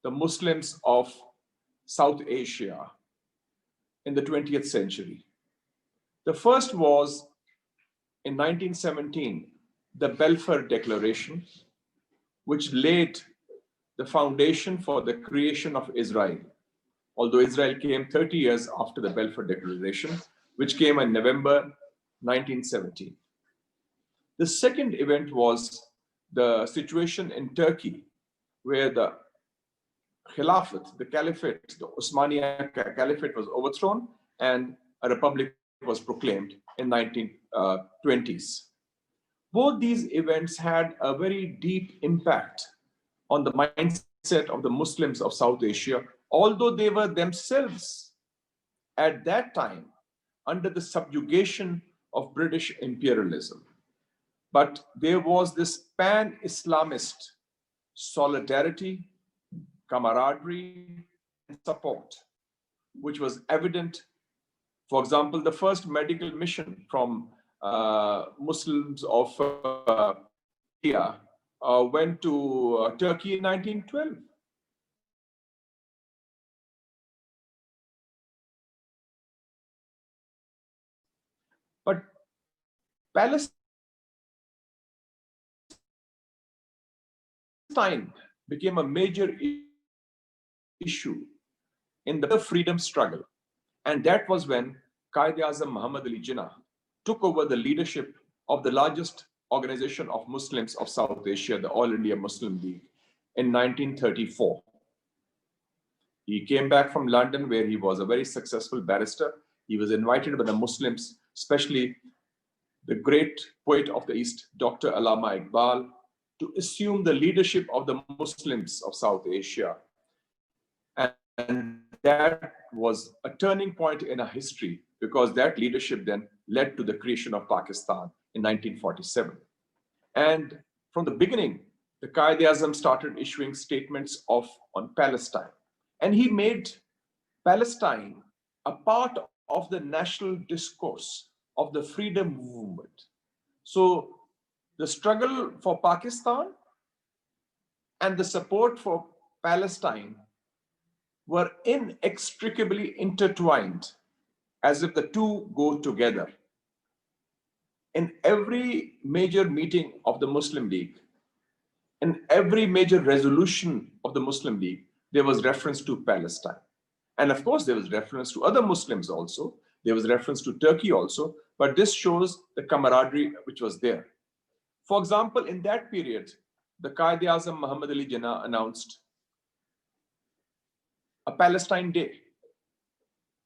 the Muslims of South Asia in the 20th century. The first was in 1917, the Balfour Declaration, which laid the foundation for the creation of Israel, although Israel came 30 years after the Balfour Declaration, which came in November 1917. The second event was the situation in Turkey, where the Khilafat, the Caliphate, the Osmania Caliphate was overthrown and a republic was proclaimed in 1920s. Both these events had a very deep impact on the mindset of the Muslims of South Asia, although they were themselves at that time under the subjugation of British imperialism. But there was this pan-Islamist solidarity, camaraderie, and support, which was evident. For example, the first medical mission from Muslims of India went to Turkey in 1912. But Palestine became a major issue in the freedom struggle. And that was when Quaid-e-Azam Muhammad Ali Jinnah took over the leadership of the largest organization of Muslims of South Asia, the All India Muslim League, in 1934. He came back from London, where he was a very successful barrister. He was invited by the Muslims, especially the great poet of the East, Dr. Allama Iqbal, to assume the leadership of the Muslims of South Asia. And that was a turning point in our history, because that leadership then led to the creation of Pakistan in 1947. And from the beginning, the Quaid-e-Azam started issuing statements on Palestine. And he made Palestine a part of the national discourse of the freedom movement. So the struggle for Pakistan and the support for Palestine were inextricably intertwined, as if the two go together. In every major meeting of the Muslim League, in every major resolution of the Muslim League, there was reference to Palestine. And of course, there was reference to other Muslims also. There was reference to Turkey also, but this shows the camaraderie which was there. For example, in that period, the Quaid-e-Azam Muhammad Ali Jinnah announced a Palestine Day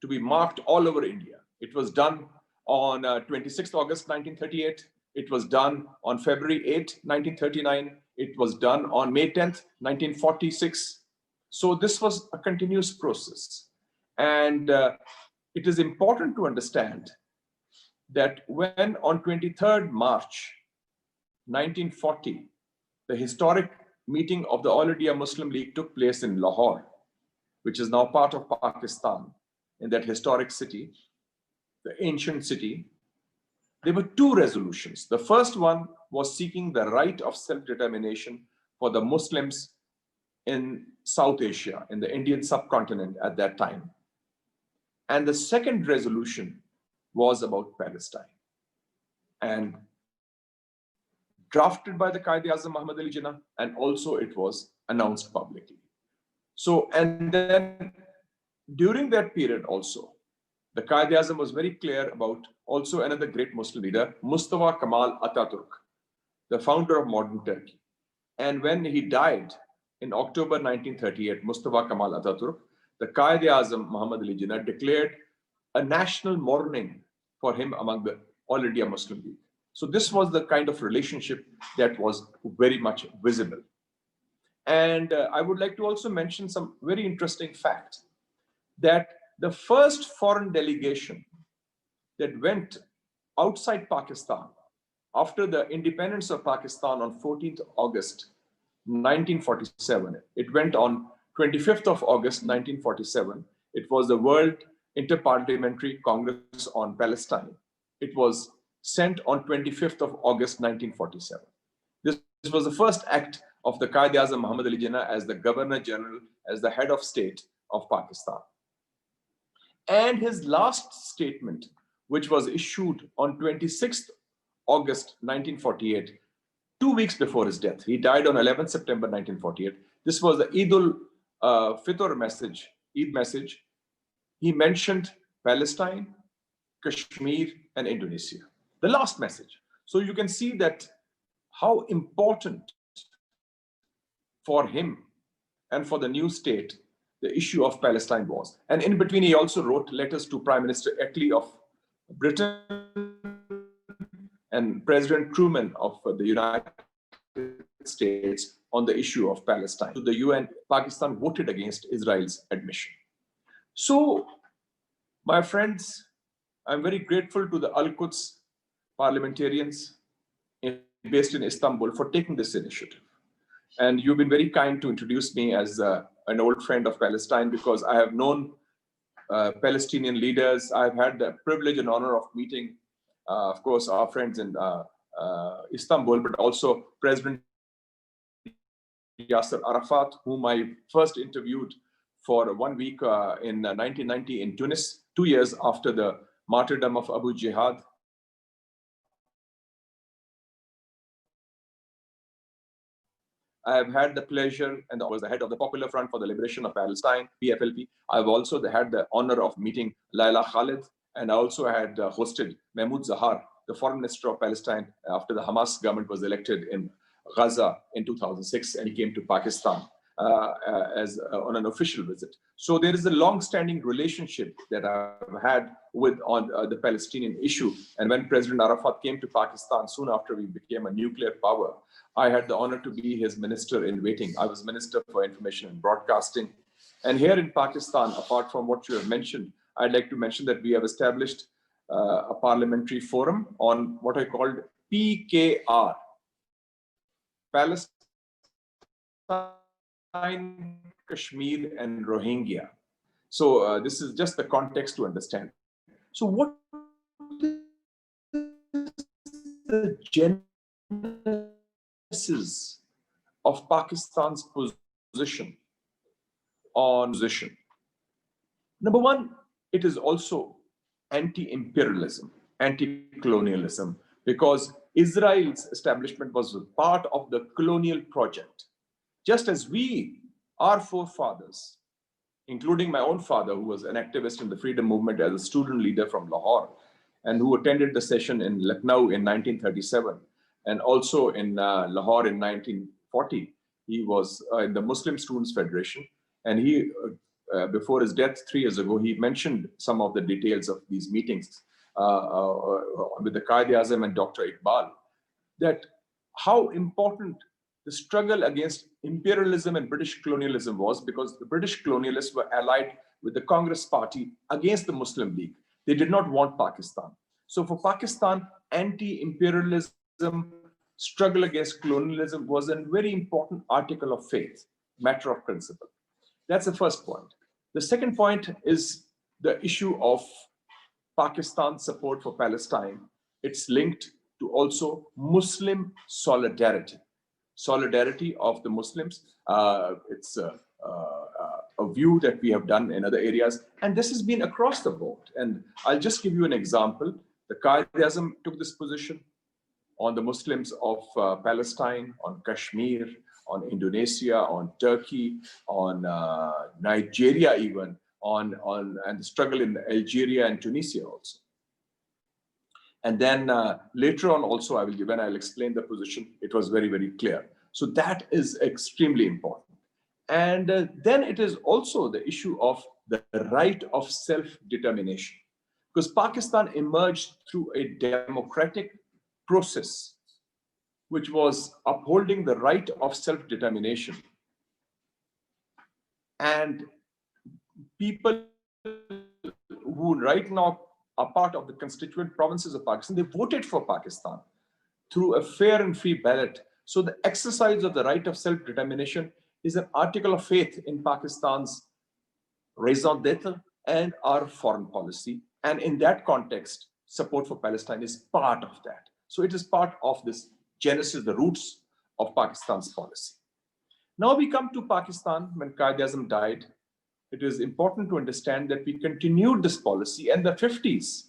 to be marked all over India. It was done on 26th August 1938. It was done on February 8, 1939. It was done on May 10th, 1946. So this was a continuous process. And it is important to understand that when on 23rd March 1940, the historic meeting of the All India Muslim League took place in Lahore, which is now part of Pakistan, in that historic city, the ancient city, there were two resolutions. The first one was seeking the right of self-determination for the Muslims in South Asia, in the Indian subcontinent at that time. And the second resolution was about Palestine, and drafted by the Quaid-e-Azam Muhammad Ali Jinnah, and also it was announced publicly. So, and then during that period also, the Quaid-e-Azam was very clear about also another great Muslim leader, Mustafa Kemal Atatürk, the founder of modern Turkey. And when he died in October 1938, Mustafa Kemal Atatürk, the Quaid-e-Azam Muhammad Ali Jinnah declared a national mourning for him among the All India Muslim League. So this was the kind of relationship that was very much visible. And I would like to also mention some very interesting fact, that the first foreign delegation that went outside Pakistan after the independence of Pakistan on 14th August 1947, it went on 25th of August 1947. It was the World Interparliamentary Congress on Palestine. It was sent on 25th of August 1947. This was the first act of the Quaid-e-Azam Muhammad Ali Jinnah as the Governor General as the head of state of Pakistan. And his last statement, which was issued on 26th August 1948, 2 weeks before his death. He died on 11th September 1948. This was the Fitr message, Eid message. He mentioned Palestine, Kashmir, and Indonesia. The last message. So you can see that how important for him and for the new state the issue of Palestine was. And in between, he also wrote letters to Prime Minister Attlee of Britain and President Truman of the United States on the issue of Palestine. To the UN, Pakistan voted against Israel's admission. So, my friends, I'm very grateful to the Al-Quds parliamentarians based in Istanbul for taking this initiative. And you've been very kind to introduce me as an old friend of Palestine, because I have known Palestinian leaders. I've had the privilege and honor of meeting, of course, our friends in Istanbul, but also President Yasser Arafat, whom I first interviewed for 1 week in 1990 in Tunis, 2 years after the martyrdom of Abu Jihad. I have had the pleasure, and I was the head of the Popular Front for the Liberation of Palestine, PFLP. I've also had the honor of meeting Laila Khalid, and I also had hosted Mahmoud Zahar, the foreign minister of Palestine, after the Hamas government was elected in Gaza in 2006, and he came to Pakistan on an official visit. So there is a long-standing relationship that I've had with on the Palestinian issue. And when President Arafat came to Pakistan soon after we became a nuclear power, I had the honor to be his minister in waiting. I was Minister for Information and Broadcasting. And here in Pakistan, apart from what you have mentioned, I'd like to mention that we have established a parliamentary forum on what I called PKR, Palestine, Kashmir, and Rohingya. So this is just the context to understand. So what is the genesis of Pakistan's position on position? Number one, it is also anti-imperialism, anti-colonialism, because Israel's establishment was part of the colonial project. Just as our forefathers, including my own father, who was an activist in the freedom movement as a student leader from Lahore, and who attended the session in Lucknow in 1937, and also in Lahore in 1940, he was in the Muslim Students Federation, and he, before his death 3 years ago, he mentioned some of the details of these meetings with the Quaid-e-Azam and Dr. Iqbal, that how important the struggle against imperialism and British colonialism was, because the British colonialists were allied with the Congress Party against the Muslim League. They did not want Pakistan. So for Pakistan, anti-imperialism, struggle against colonialism was a very important article of faith, matter of principle. That's the first point. The second point is the issue of Pakistan's support for Palestine. It's linked to also Muslim solidarity. Solidarity of the Muslims. It's a view that we have done in other areas, and this has been across the board. And I'll just give you an example. The Quaid-e-Azam took this position on the Muslims of Palestine, on Kashmir, on Indonesia, on Turkey, on Nigeria even, and the struggle in Algeria and Tunisia also. And then later on also, when I'll explain the position, it was very, very clear. So that is extremely important. And then it is also the issue of the right of self-determination, because Pakistan emerged through a democratic process which was upholding the right of self-determination. And people who right now are part of the constituent provinces of Pakistan, they voted for Pakistan through a fair and free ballot. So the exercise of the right of self-determination is an article of faith in Pakistan's raison d'etre and our foreign policy. And in that context, support for Palestine is part of that. So it is part of this genesis, the roots of Pakistan's policy. Now we come to Pakistan. When Quaid-e-Azam died, it is important to understand that we continued this policy. In the 50s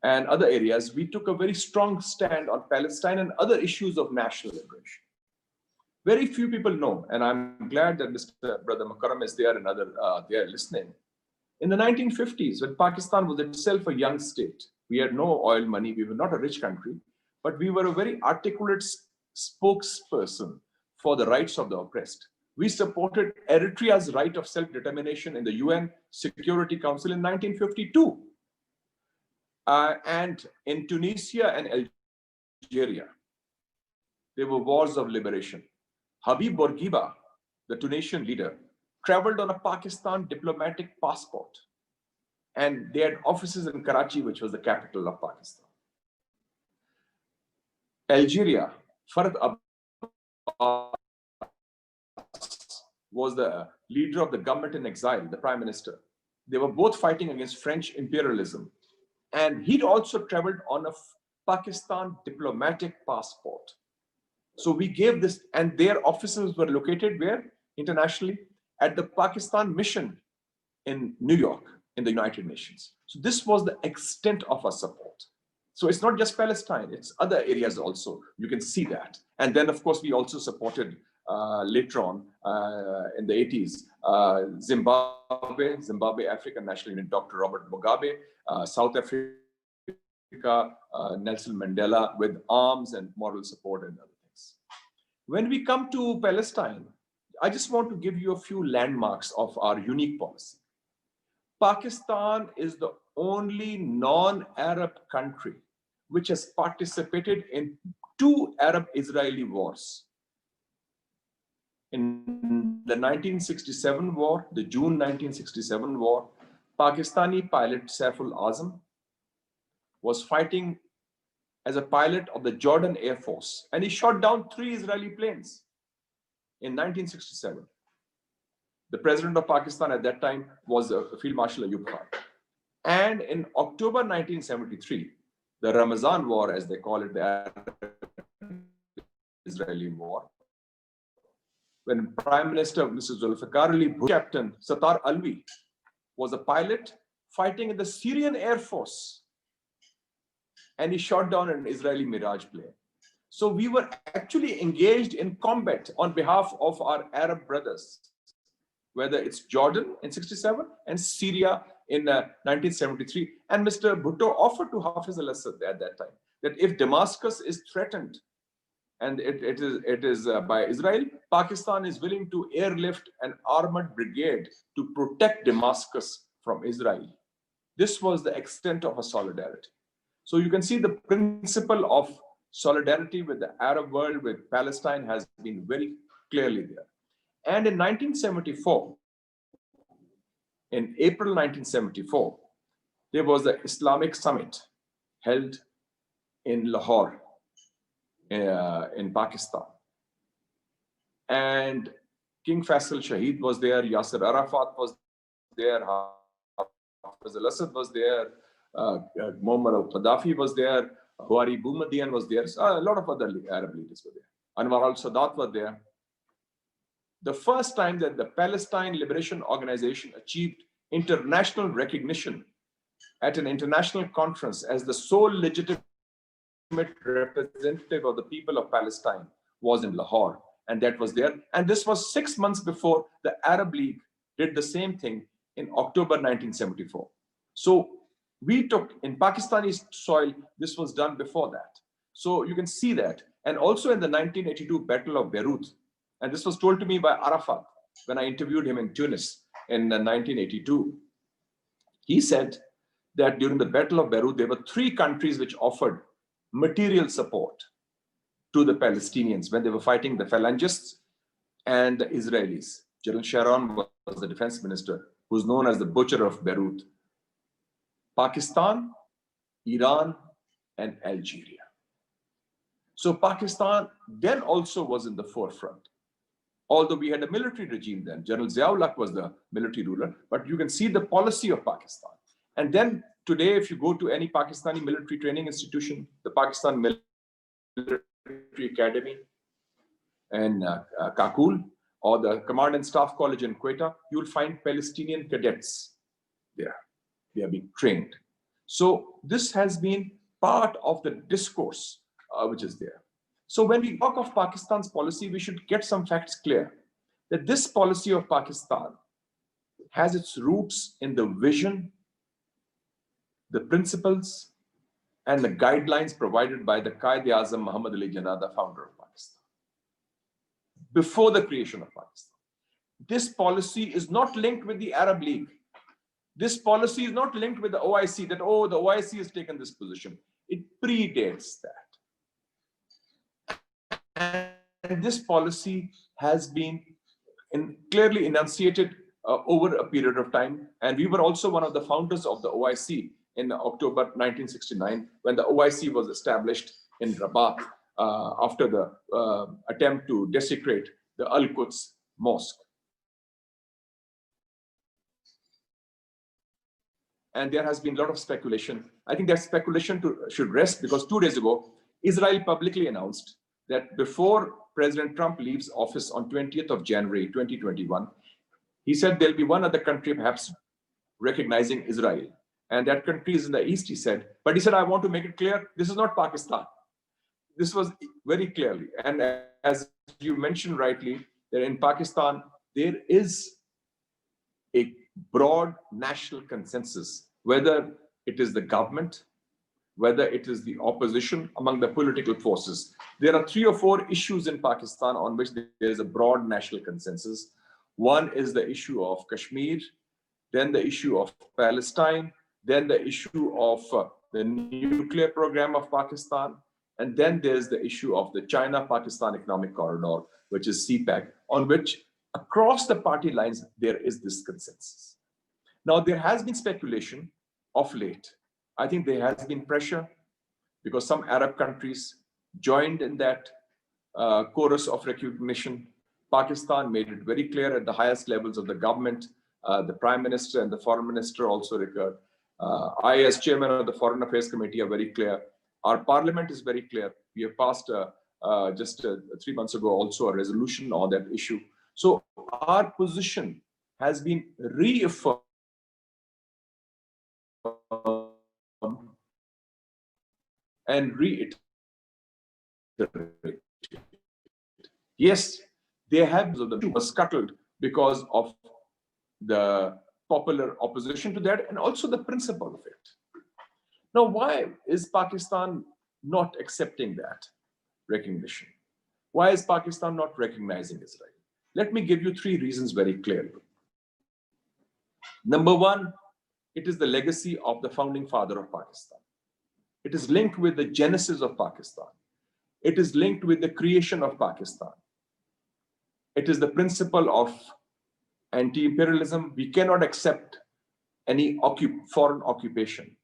and other areas, we took a very strong stand on Palestine and other issues of national liberation. Very few people know, and I'm glad that Mr. Brother Mukarram is there and other there listening. In the 1950s, when Pakistan was itself a young state, we had no oil money, we were not a rich country, but we were a very articulate spokesperson for the rights of the oppressed. We supported Eritrea's right of self-determination in the UN Security Council in 1952. And in Tunisia and Algeria, there were wars of liberation. Habib Bourguiba, the Tunisian leader, traveled on a Pakistan diplomatic passport. And they had offices in Karachi, which was the capital of Pakistan. Algeria, Farad Abbas was the leader of the government in exile, the prime minister. They were both fighting against French imperialism. And he'd also traveled on a Pakistan diplomatic passport. So we gave this, and their offices were located where? Internationally, at the Pakistan mission in New York, in the United Nations. So this was the extent of our support. So it's not just Palestine, it's other areas also. You can see that. And then, of course, we also supported later on in the 80s, Zimbabwe African National Union, Dr. Robert Mugabe, South Africa, Nelson Mandela, with arms and moral support and other things. When we come to Palestine, I just want to give you a few landmarks of our unique policy. Pakistan is the only non-Arab country which has participated in 2 Arab-Israeli wars. In the 1967 war, the June 1967 war, Pakistani pilot Saiful Azam was fighting as a pilot of the Jordan Air Force, and he shot down 3 Israeli planes in 1967. The president of Pakistan at that time was Field Marshal Ayub Khan. And in October 1973, the Ramazan War, as they call it, the Arab-Israeli War, when Prime Minister Mr. Zulfikar Ali Bhutto, Captain Sattar Alvi was a pilot fighting in the Syrian Air Force, and he shot down an Israeli Mirage plane. So we were actually engaged in combat on behalf of our Arab brothers, whether it's Jordan in 67 and Syria in 1973. And Mr. Bhutto offered to Hafiz al-Assad at that time that if Damascus is threatened and it is by Israel, Pakistan is willing to airlift an armored brigade to protect Damascus from Israel. This was the extent of our solidarity. So you can see the principle of solidarity with the Arab world, with Palestine, has been very clearly there. And in 1974, in April 1974, there was the Islamic Summit held in Lahore, in Pakistan. And King Faisal Shahid was there, Yasser Arafat was there, Hafiz al-Assad was there, Muammar al-Qaddafi was there, Houari Boumediene was there, so a lot of other Arab leaders were there. Anwar al-Sadat was there. The first time that the Palestine Liberation Organization achieved international recognition at an international conference as the sole legitimate representative of the people of Palestine was in Lahore, and that was there. And this was 6 months before the Arab League did the same thing in October 1974. So we took, in Pakistani soil, this was done before that. So you can see that. And also in the 1982 Battle of Beirut, and this was told to me by Arafat when I interviewed him in Tunis in 1982. He said that during the Battle of Beirut, there were 3 countries which offered material support to the Palestinians when they were fighting the Phalangists and the Israelis. General Sharon was the defense minister, who's known as the butcher of Beirut. Pakistan, Iran, and Algeria. So Pakistan then also was in the forefront. Although we had a military regime then, General Ziaul-Haq was the military ruler, but you can see the policy of Pakistan. And then today, if you go to any Pakistani military training institution, the Pakistan Military Academy and Kakul, or the Command and Staff College in Quetta, you will find Palestinian cadets there. They are being trained. So this has been part of the discourse which is there. So when we talk of Pakistan's policy, we should get some facts clear that this policy of Pakistan has its roots in the vision, the principles, and the guidelines provided by the Quaid-e-Azam Muhammad Ali Jinnah, the founder of Pakistan, before the creation of Pakistan. This policy is not linked with the Arab League. This policy is not linked with the OIC, that, oh, the OIC has taken this position. It predates that. And this policy has been clearly enunciated over a period of time. And we were also one of the founders of the OIC in October 1969, when the OIC was established in Rabat after the attempt to desecrate the Al-Quds mosque. And there has been a lot of speculation. I think that speculation should rest, because 2 days ago, Israel publicly announced that before President Trump leaves office on 20th of January, 2021, he said there'll be one other country perhaps recognizing Israel. And that country is in the East, he said. But he said, I want to make it clear, this is not Pakistan. This was very clearly. And as you mentioned rightly, that in Pakistan, there is a broad national consensus, whether it is the government, whether it is the opposition, among the political forces. There are 3 or 4 issues in Pakistan on which there is a broad national consensus. One is the issue of Kashmir, then the issue of Palestine, then the issue of the nuclear program of Pakistan, and then there's the issue of the China-Pakistan Economic Corridor, which is CPEC, on which across the party lines, there is this consensus. Now, there has been speculation of late. I think there has been pressure because some Arab countries joined in that chorus of recognition. Pakistan made it very clear at the highest levels of the government. The Prime Minister and the Foreign Minister also recurred. I, as Chairman of the Foreign Affairs Committee, are very clear. Our Parliament is very clear. We have passed just 3 months ago also a resolution on that issue. So our position has been reaffirmed and reiterated. Yes, they have was scuttled because of the popular opposition to that and also the principle of it. Now, why is Pakistan not accepting that recognition? Why is Pakistan not recognizing Israel? Let me give you 3 reasons very clearly. Number 1, it is the legacy of the founding father of Pakistan. It is linked with the genesis of Pakistan. It is linked with the creation of Pakistan. It is the principle of anti-imperialism. We cannot accept any foreign occupation.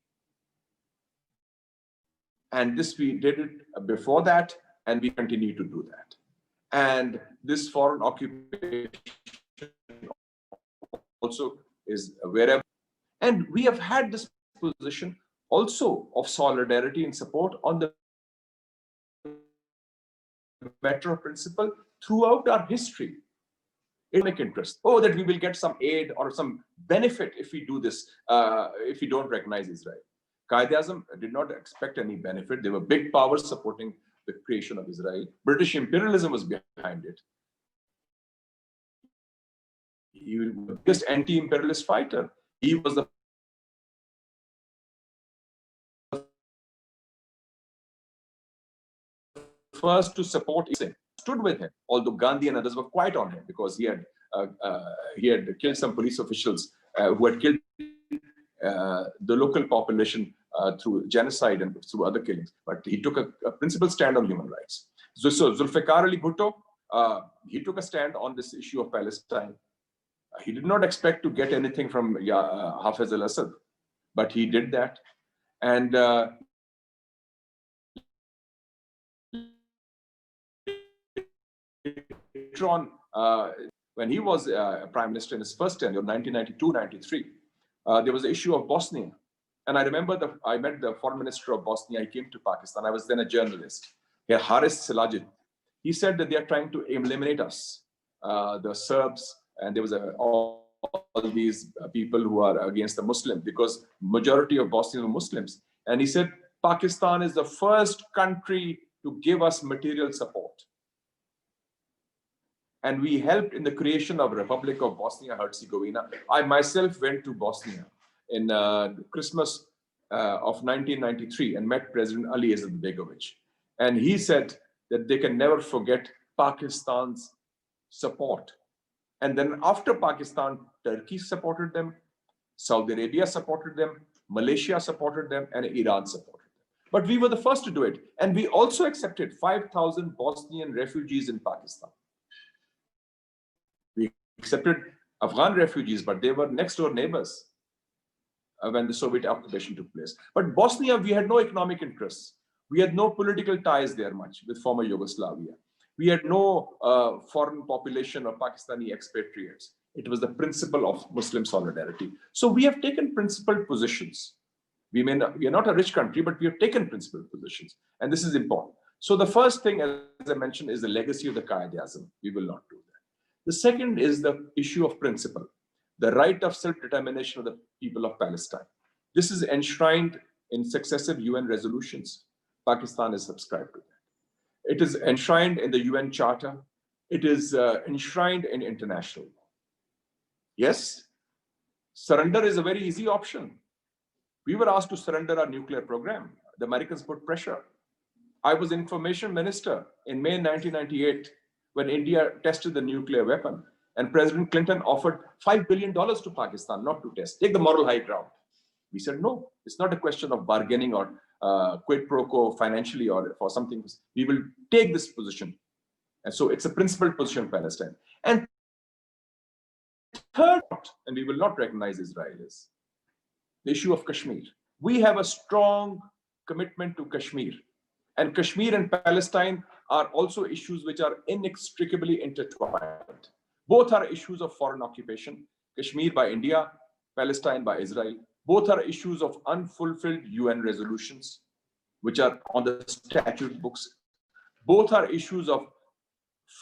And this, we did it before that, and we continue to do that. And this foreign occupation also is wherever. And we have had this position also of solidarity and support on the matter of principle throughout our history. Economic interest. Oh, that we will get some aid or some benefit if we do this, if we don't recognize Israel. Quaid-e-Azam did not expect any benefit. There were big powers supporting the creation of Israel. British imperialism was behind it. He was the biggest anti-imperialist fighter. He was the first to support him, stood with him, although Gandhi and others were quite on him because he had killed some police officials who had killed the local population through genocide and through other killings. But he took a principled stand on human rights. So Zulfikar Ali Bhutto, he took a stand on this issue of Palestine. He did not expect to get anything from Hafez al-Assad, but he did that. And later on, when he was Prime Minister in his first tenure, 1992-93, there was the issue of Bosnia. And I remember I met the Foreign Minister of Bosnia. He came to Pakistan. I was then a journalist. Haris Silajid. He said that they are trying to eliminate us. the Serbs, and there was all these people who are against the Muslim, because majority of Bosnians were Muslims. And he said, Pakistan is the first country to give us material support. And we helped in the creation of Republic of Bosnia-Herzegovina. I myself went to Bosnia in Christmas of 1993 and met President Ali Izetbegovic. And he said that they can never forget Pakistan's support. And then after Pakistan, Turkey supported them, Saudi Arabia supported them, Malaysia supported them, and Iran supported them. But we were the first to do it. And we also accepted 5,000 Bosnian refugees in Pakistan. We accepted Afghan refugees, but they were next door neighbors when the Soviet occupation took place. But Bosnia, we had no economic interests. We had no political ties there much with former Yugoslavia. We had no foreign population or Pakistani expatriates. It was the principle of Muslim solidarity. So we have taken principled positions. We are not a rich country, but we have taken principled positions. And this is important. So the first thing, as I mentioned, is the legacy of the Quaid-e-Azam. We will not do that. The second is the issue of principle, the right of self-determination of the people of Palestine. This is enshrined in successive UN resolutions. Pakistan is subscribed to that. It is enshrined in the UN Charter. It is enshrined in international law. Yes, surrender is a very easy option. We were asked to surrender our nuclear program. The Americans put pressure. I was information minister in May 1998 when India tested the nuclear weapon, and President Clinton offered $5 billion to Pakistan not to test. Take the moral high ground. We said, no, it's not a question of bargaining or quid pro quo financially or for something. We will take this position. And so it's a principled position of Palestine. And third, and we will not recognize Israel, is the issue of Kashmir. We have a strong commitment to Kashmir. And Kashmir and Palestine are also issues which are inextricably intertwined. Both are issues of foreign occupation, Kashmir by India, Palestine by Israel. Both are issues of unfulfilled UN resolutions, which are on the statute books. Both are issues of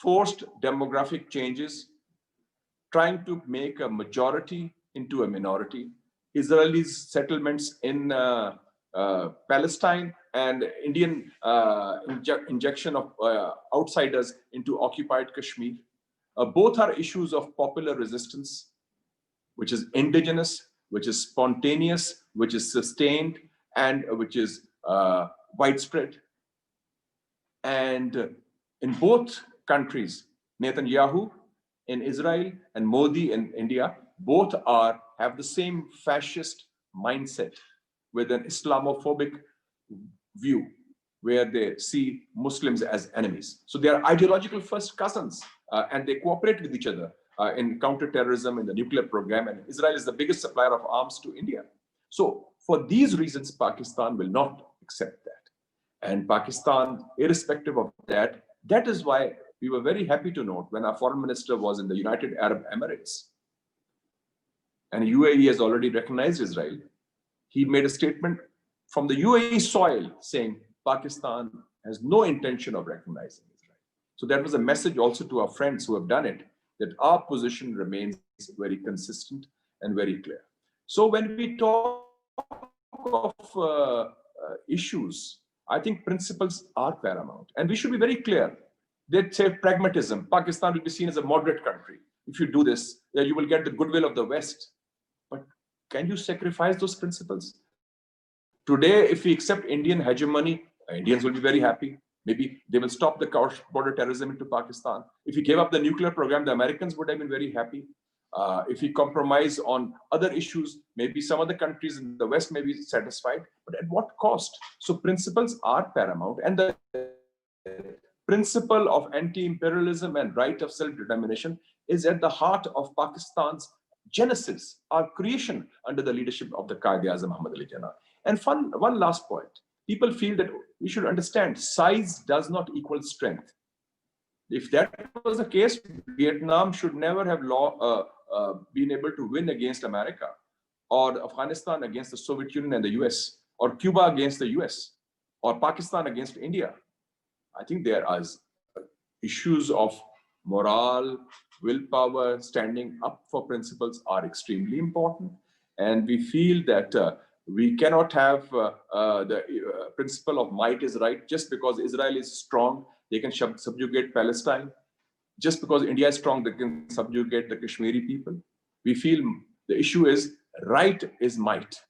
forced demographic changes, trying to make a majority into a minority. Israelis' settlements in Palestine and Indian injection of outsiders into occupied Kashmir. Both are issues of popular resistance, which is indigenous, which is spontaneous, which is sustained, and which is widespread. And in both countries, Netanyahu in Israel and Modi in India, both have the same fascist mindset with an Islamophobic view where they see Muslims as enemies. So they are ideological first cousins and they cooperate with each other in counterterrorism, in the nuclear program, and Israel is the biggest supplier of arms to India. So for these reasons, Pakistan will not accept that. And Pakistan, irrespective of that, that is why we were very happy to note when our foreign minister was in the United Arab Emirates, and UAE has already recognized Israel, he made a statement from the UAE soil saying Pakistan has no intention of recognizing Israel. So that was a message also to our friends who have done it, that our position remains very consistent and very clear. So when we talk of issues, I think principles are paramount. And we should be very clear. They say pragmatism. Pakistan will be seen as a moderate country. If you do this, you will get the goodwill of the West. But can you sacrifice those principles? Today, if we accept Indian hegemony, Indians will be very happy. Maybe they will stop the cross-border terrorism into Pakistan. If we gave up the nuclear program, the Americans would have been very happy. If we compromise on other issues, maybe some other countries in the West may be satisfied, but at what cost? So principles are paramount. And the principle of anti-imperialism and right of self-determination is at the heart of Pakistan's genesis, our creation under the leadership of the Quaid-e-Azam Muhammad Ali Jinnah. And one last point. People feel that we should understand size does not equal strength. If that was the case, Vietnam should never have been able to win against America, or Afghanistan against the Soviet Union and the US, or Cuba against the US, or Pakistan against India. I think there are issues of morale, willpower, standing up for principles are extremely important. And we feel that we cannot have the principle of might is right. Just because Israel is strong, they can subjugate Palestine. Just because India is strong, they can subjugate the Kashmiri people. We feel the issue is right is might.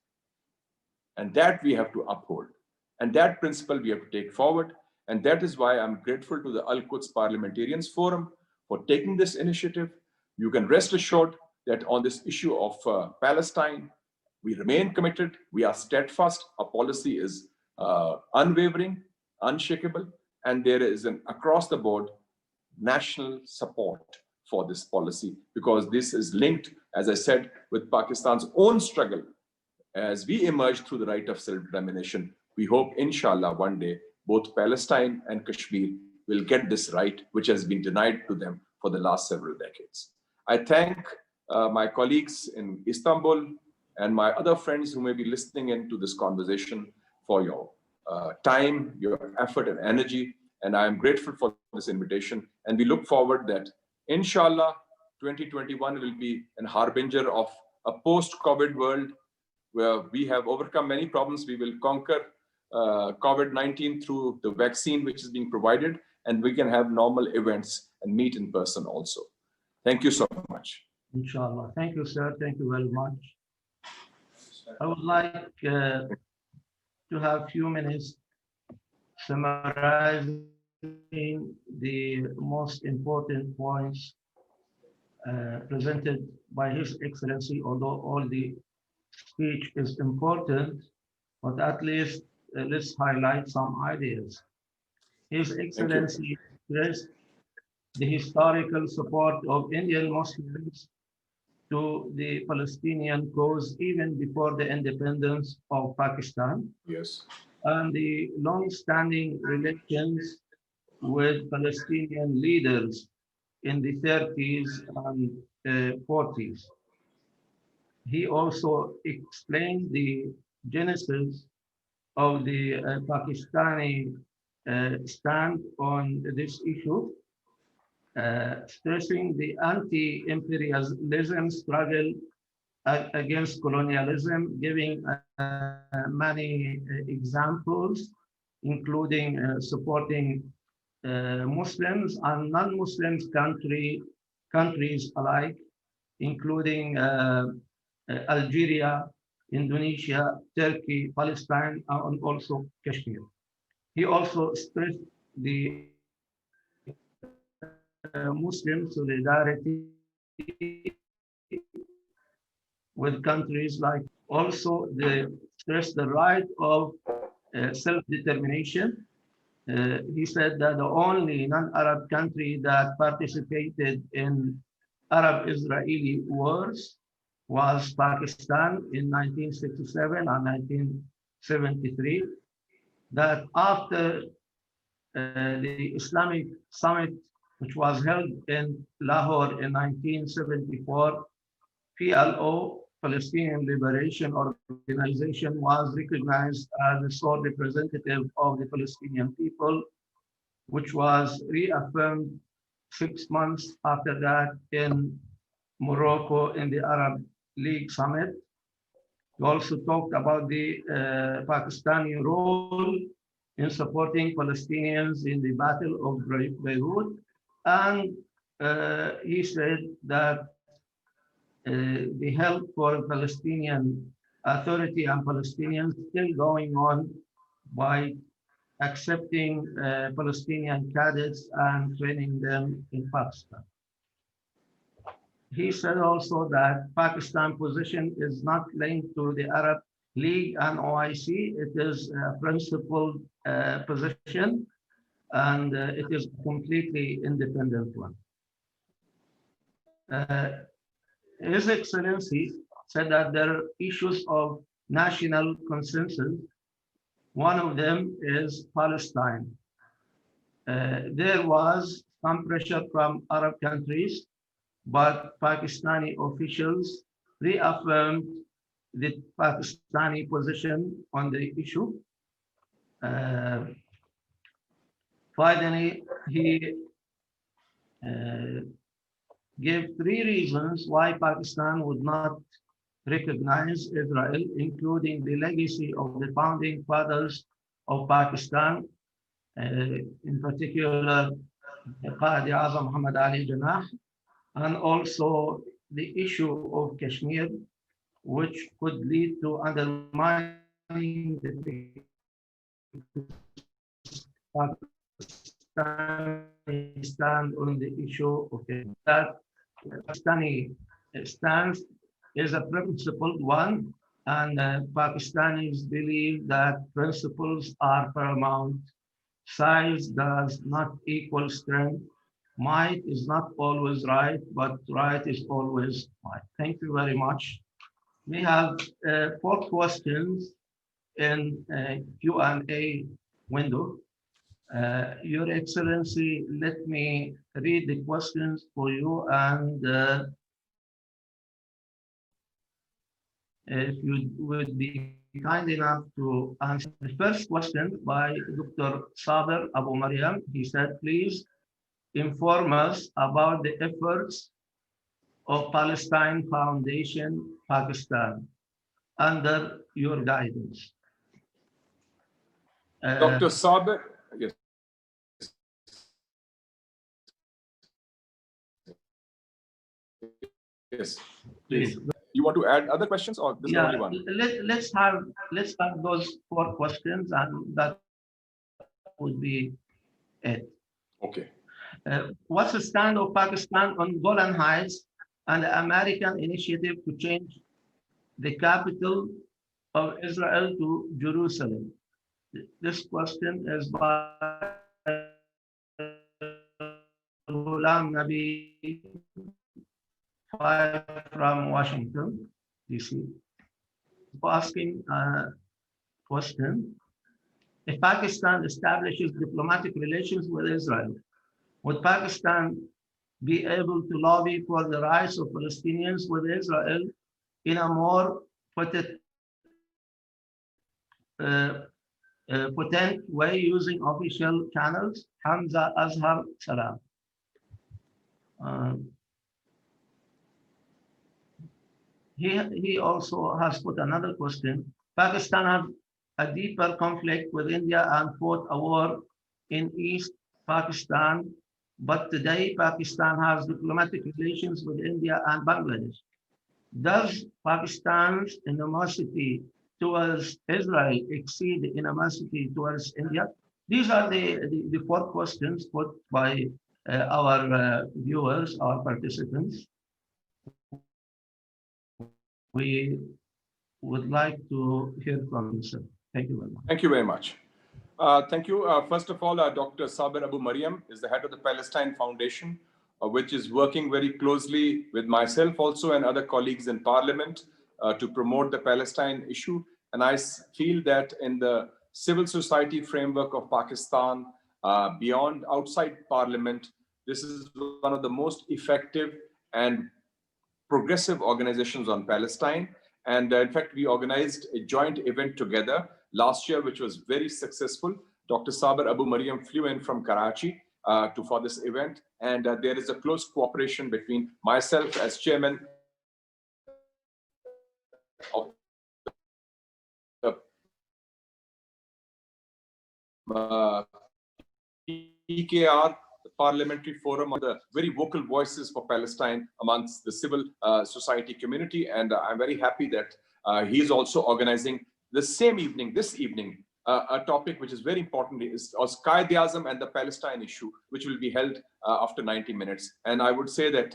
And that we have to uphold. And that principle we have to take forward. And that is why I'm grateful to the Al-Quds Parliamentarians Forum for taking this initiative. You can rest assured that on this issue of Palestine, we remain committed. We are steadfast. Our policy is unwavering, unshakable, and there is an across the board national support for this policy because this is linked, as I said, with Pakistan's own struggle. As we emerge through the right of self-determination, we hope, inshallah, one day, both Palestine and Kashmir will get this right, which has been denied to them for the last several decades. I thank my colleagues in Istanbul and my other friends who may be listening in to this conversation for your time, your effort and energy. And I am grateful for this invitation. And we look forward that, inshallah, 2021 will be an harbinger of a post-COVID world where we have overcome many problems. We will conquer COVID-19 through the vaccine which is being provided, and we can have normal events and meet in person also. Thank you so much. Inshallah. Thank you, sir. Thank you very much. I would like to have a few minutes summarizing the most important points presented by His Excellency, although all the speech is important, but at least let's highlight some ideas. His Excellency stressed the historical support of Indian Muslims to the Palestinian cause even before the independence of Pakistan. Yes. And the long-standing relations with Palestinian leaders in the 30s and 40s. He also explained the genesis of the Pakistani stand on this issue, stressing the anti-imperialism struggle against colonialism, giving many examples, including supporting Muslims and non-Muslims countries alike, including Algeria, Indonesia, Turkey, Palestine, and also Kashmir. He also stressed the Muslim solidarity with countries like also stress the right of self-determination. He said that the only non-Arab country that participated in Arab-Israeli wars was Pakistan in 1967 and 1973. That after the Islamic Summit, which was held in Lahore in 1974, PLO, Palestinian Liberation Organization, was recognized as the sole representative of the Palestinian people, which was reaffirmed 6 months after that in Morocco in the Arab League Summit. We also talked about the Pakistani role in supporting Palestinians in the Battle of Beirut. And he said that the help for Palestinian Authority and Palestinians still going on by accepting Palestinian cadets and training them in Pakistan. He said also that Pakistan position is not linked to the Arab League and OIC. It is a principled position, and it is a completely independent one. His Excellency said that there are issues of national consensus. One of them is Palestine. There was some pressure from Arab countries, but Pakistani officials reaffirmed the Pakistani position on the issue. Finally, he gave three reasons why Pakistan would not recognize Israel, including the legacy of the founding fathers of Pakistan, in particular, Qadi Azam Muhammad Ali Jinnah, and also the issue of Kashmir, which could lead to undermining Pakistani stand on the issue of Kashmir. That Pakistani stance is a principled one, and Pakistanis believe that principles are paramount. Size does not equal strength. Might is not always right, but right is always might. Thank you very much. We have four questions in Q&A window. Your Excellency, let me read the questions for you, and if you would be kind enough to answer the first question by Dr. Saber Abu Mariam. He said, please inform us about the efforts of Palestine Foundation, Pakistan, under your guidance. Dr. Saber, yes. Yes, please. You want to add other questions, or this is the only one? Let's have those four questions, and that would be it. Okay. What's the stand of Pakistan on Golan Heights and the American initiative to change the capital of Israel to Jerusalem? This question is by Ghulam Nabi from Washington, D.C. Asking a question. If Pakistan establishes diplomatic relations with Israel, would Pakistan be able to lobby for the rights of Palestinians with Israel in a more potent way using official channels? Hamza Azhar Salam. He also has put another question. Pakistan had a deeper conflict with India and fought a war in East Pakistan, but today Pakistan has diplomatic relations with India and Bangladesh. Does Pakistan's animosity towards Israel exceed the animosity towards India? These are the four questions put by our viewers, our participants. We would like to hear from you, sir. Thank you very much. Thank you very much. Thank you. First of all, Dr. Saber Abu Mariam is the head of the Palestine Foundation, which is working very closely with myself also and other colleagues in Parliament to promote the Palestine issue. And I feel that in the civil society framework of Pakistan, beyond outside Parliament, this is one of the most effective and progressive organizations on Palestine. And in fact, we organized a joint event together last year, which was very successful. Dr. Saber Abu Mariam flew in from Karachi for this event. And there is a close cooperation between myself as chairman of the PKR, the Parliamentary Forum, of the very vocal voices for Palestine amongst the civil society community. And I'm very happy that he is also organizing the same evening, this evening, a topic which is very important is Qaid-e-Azam and the Palestine issue, which will be held after 90 minutes. And I would say that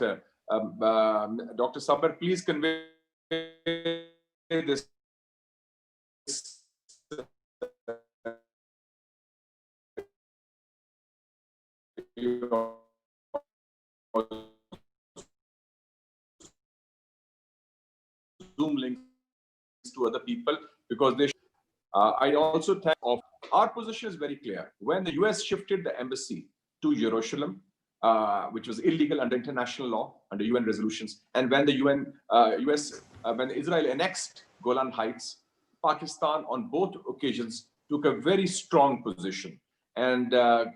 Dr. Saber, please convey this Zoom links to other people, because they I also think of our position is very clear. When the US shifted the embassy to Jerusalem, which was illegal under international law, under UN resolutions, and when the when Israel annexed Golan Heights, Pakistan on both occasions took a very strong position and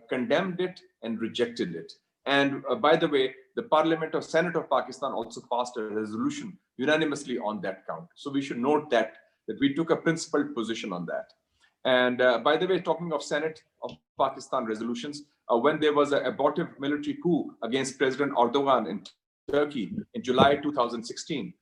condemned it and rejected it. And by the way, the Parliament or Senate of Pakistan also passed a resolution unanimously on that count. So we should note that we took a principled position on that. And by the way, talking of Senate of Pakistan resolutions, when there was an abortive military coup against President Erdogan in Turkey in July 2016,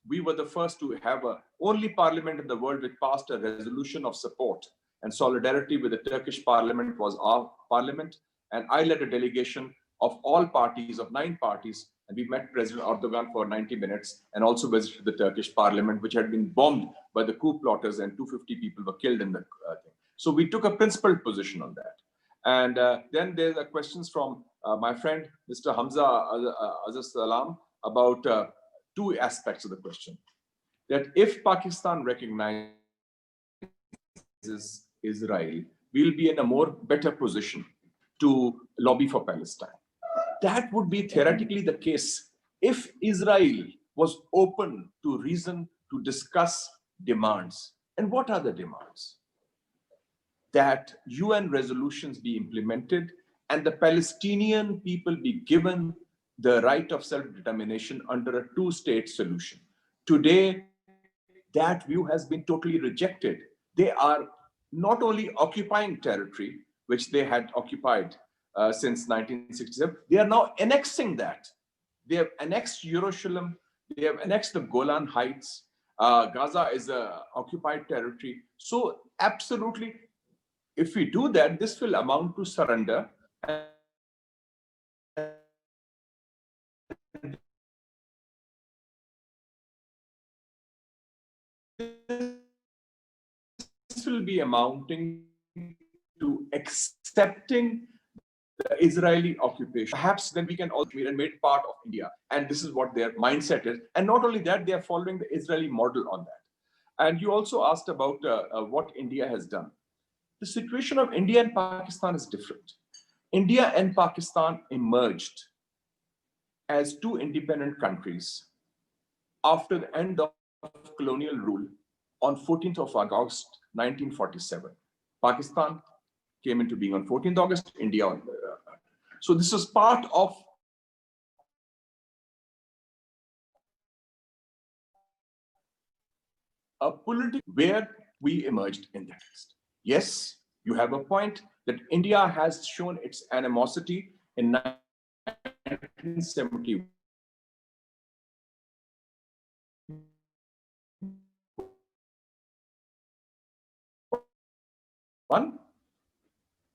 we were the first to have a only parliament in the world which passed a resolution of support and solidarity with the Turkish parliament was our parliament. And I led a delegation of all parties, of 9 parties, and we met President Erdogan for 90 minutes and also visited the Turkish parliament, which had been bombed by the coup plotters and 250 people were killed in the thing. So we took a principled position on that. And then there are questions from my friend, Mr. Hamza Aziz Salam, about 2 aspects of the question. That if Pakistan recognizes Israel, we'll be in a better position to lobby for Palestine. That would be theoretically the case if Israel was open to reason, to discuss demands. And what are the demands? That UN resolutions be implemented and the Palestinian people be given the right of self-determination under a 2-state solution. Today, that view has been totally rejected. They are not only occupying territory, which they had occupied since 1967, they are now annexing that. They have annexed Jerusalem, they have annexed the Golan Heights, Gaza is an occupied territory. So absolutely, if we do that, this will amount to surrender. This will be amounting to accepting the Israeli occupation. Perhaps then we can also be made part of India. And this is what their mindset is. And not only that, they are following the Israeli model on that. And you also asked about what India has done. The situation of India and Pakistan is different. India and Pakistan emerged as 2 independent countries after the end of colonial rule on 14th of August, 1947. Pakistan came into being on 14th August, India on. So this is part of a political where we emerged in the text. Yes, you have a point that India has shown its animosity in 1971.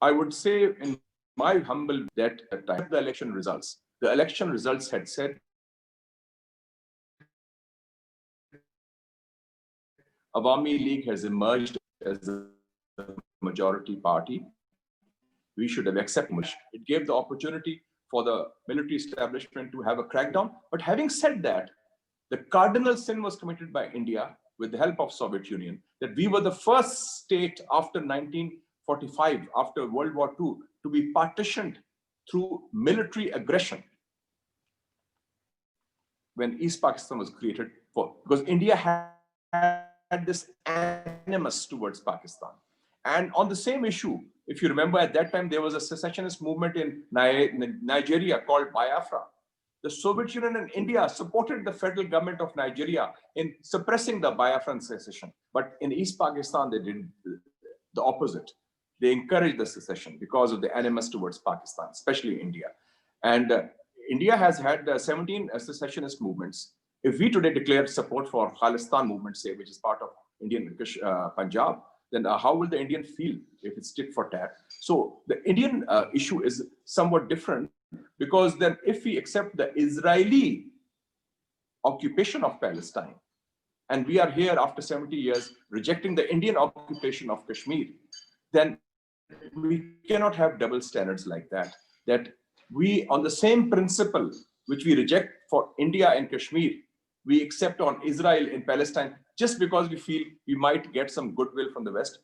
I would say in my humble that at the time of the election results had said Awami League has emerged as a majority party. We should have accepted it. It gave the opportunity for the military establishment to have a crackdown. But having said that, the cardinal sin was committed by India with the help of Soviet Union, that we were the first state after 1945, after World War II, to be partitioned through military aggression when East Pakistan was created, because India had this animus towards Pakistan. And on the same issue, if you remember, at that time, there was a secessionist movement in Nigeria called Biafra. The Soviet Union and India supported the federal government of Nigeria in suppressing the Biafran secession. But in East Pakistan, they did the opposite. They encouraged the secession because of the animus towards Pakistan, especially India. And India has had 17 secessionist movements. If we today declare support for Khalistan movement, say, which is part of Indian Punjab, then how will the Indian feel if it's tit for tat? So the Indian issue is somewhat different, because then if we accept the Israeli occupation of Palestine, and we are here after 70 years rejecting the Indian occupation of Kashmir, then we cannot have double standards like that. That we, on the same principle which we reject for India and Kashmir, we accept on Israel in Palestine just because we feel we might get some goodwill from the West.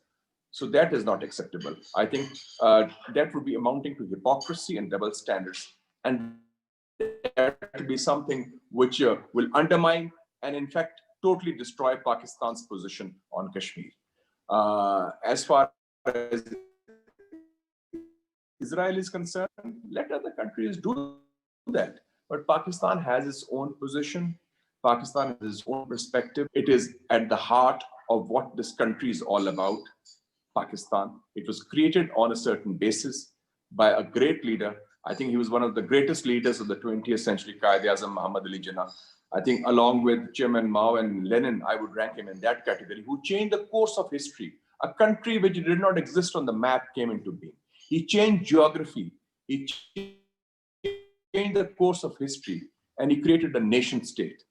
So that is not acceptable. I think that would be amounting to hypocrisy and double standards. And that would be something which will undermine and in fact totally destroy Pakistan's position on Kashmir. As far as Israel is concerned, let other countries do that. But Pakistan has its own position. Pakistan has its own perspective. It is at the heart of what this country is all about. Pakistan. It was created on a certain basis by a great leader. I think he was one of the greatest leaders of the 20th century, Quaid-e-Azam Muhammad Ali Jinnah. I think along with Chairman Mao and Lenin, I would rank him in that category, who changed the course of history. A country which did not exist on the map came into being. He changed geography. He changed the course of history, and he created a nation state.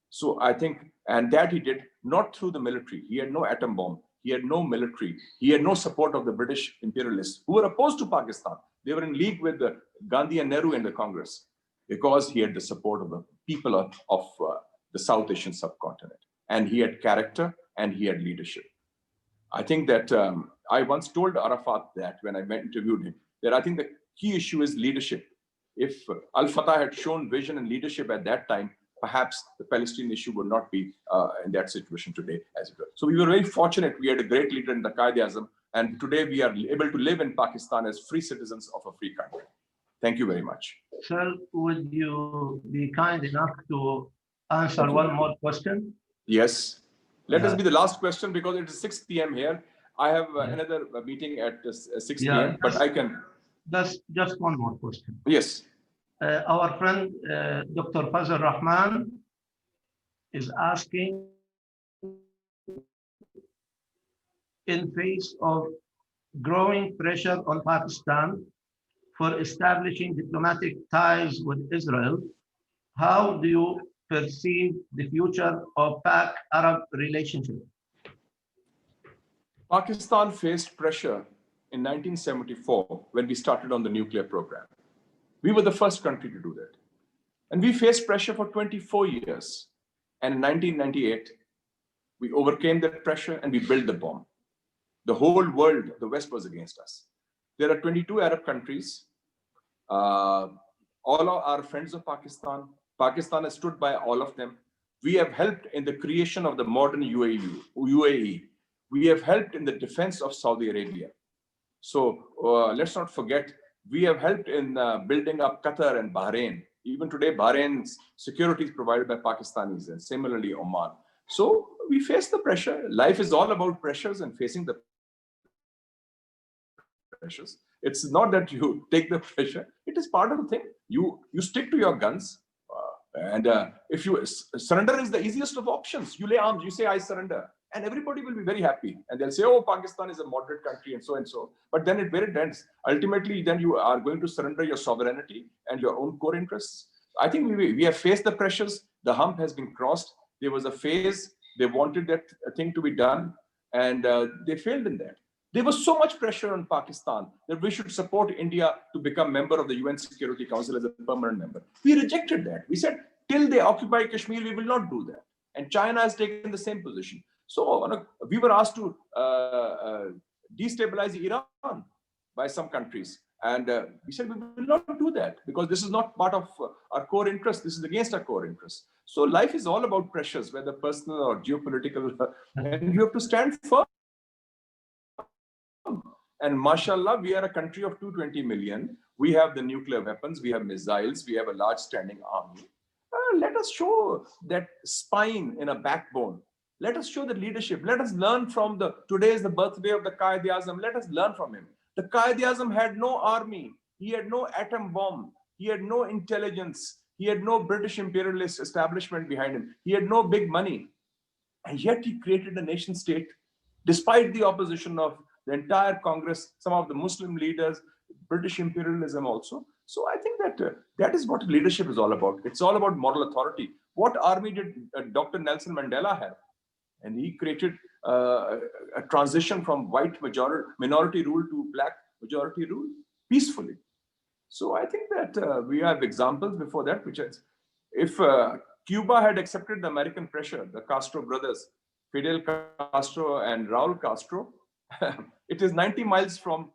So I think, and that he did not through the military. He had no atom bomb. He had no military. He had no support of the British imperialists who were opposed to Pakistan. They were in league with Gandhi and Nehru in the Congress because he had the support of the people of the South Asian subcontinent. And he had character and he had leadership. I think that I once told Arafat that when I interviewed him, that I think the key issue is leadership. If Al-Fatah had shown vision and leadership at that time, perhaps the Palestinian issue would not be in that situation today as it was. So we were very fortunate. We had a great leader in the Quaid-e-Azam, and today we are able to live in Pakistan as free citizens of a free country. Thank you very much. Sir, would you be kind enough to answer one more question? Yes. Let us be the last question because it is 6 p.m. here. I have another meeting at 6 p.m., but I can... Just one more question. Yes. Our friend, Dr. Fazl Rahman, is asking, in face of growing pressure on Pakistan for establishing diplomatic ties with Israel, how do you perceive the future of Pak-Arab relationship? Pakistan faced pressure in 1974 when we started on the nuclear program. We were the first country to do that. And we faced pressure for 24 years. And in 1998, we overcame that pressure and we built the bomb. The whole world, the West was against us. There are 22 Arab countries. All are friends of Pakistan. Pakistan has stood by all of them. We have helped in the creation of the modern UAE. We have helped in the defense of Saudi Arabia. So let's not forget, we have helped in building up Qatar and Bahrain. Even today, Bahrain's security is provided by Pakistanis, and similarly Oman. So we face the pressure. Life is all about pressures and facing the pressures. It's not that you take the pressure. It is part of the thing. You stick to your guns. And if you surrender is the easiest of options. You lay arms, you say, I surrender. And everybody will be very happy. And they'll say, oh, Pakistan is a moderate country and so and so. But then where it ends, ultimately, then you are going to surrender your sovereignty and your own core interests. I think we have faced the pressures. The hump has been crossed. There was a phase. They wanted that thing to be done. And they failed in that. There was so much pressure on Pakistan that we should support India to become member of the UN Security Council as a permanent member. We rejected that. We said, till they occupy Kashmir, we will not do that. And China has taken the same position. So we were asked to destabilize Iran by some countries. And we said, we will not do that because this is not part of our core interest. This is against our core interests. So life is all about pressures, whether personal or geopolitical. And you have to stand firm. And mashallah, we are a country of 220 million. We have the nuclear weapons, we have missiles, we have a large standing army. Let us show that spine in a backbone. Let us show the leadership. Let us learn from today is the birthday of the Quaid-e-Azam. Let us learn from him. The Quaid-e-Azam had no army. He had no atom bomb. He had no intelligence. He had no British imperialist establishment behind him. He had no big money. And yet he created a nation state, despite the opposition of the entire Congress, some of the Muslim leaders, British imperialism also. So I think that that is what leadership is all about. It's all about moral authority. What army did Dr. Nelson Mandela have? And he created a transition from white minority rule to black majority rule peacefully. So I think that we have examples before that, which is, if Cuba had accepted the American pressure, the Castro brothers, Fidel Castro and Raul Castro, it is 90 miles from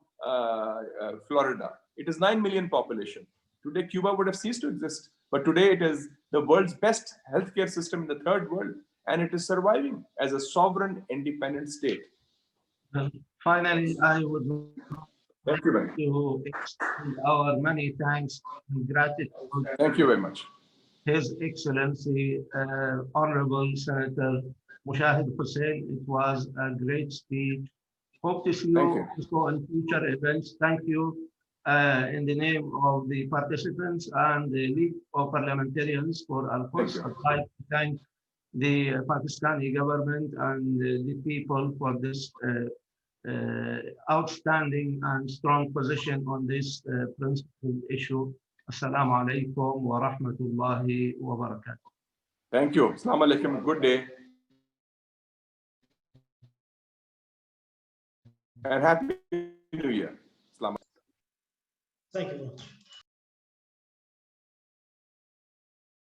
Florida. It is 9 million population. Today, Cuba would have ceased to exist. But today, it is the world's best healthcare system in the third world. And it is surviving as a sovereign, independent state. Finally, I would Thank you very much. to extend our many thanks and gratitude Thank you very much. His Excellency, Honorable Senator Mushahid Hussain. It was a great speech. Hope to see Thank you also in future events. Thank you in the name of the participants and the League of Parliamentarians for Al-Quds. Thank you. I'd like to thank the Pakistani government and the people for this outstanding and strong position on this principal issue. Assalamu alaikum wa rahmatullahi wa barakatuh. Thank you. Assalamu alaikum. Good day. And Happy New Year. Assalamu alaikum. Thank you very much.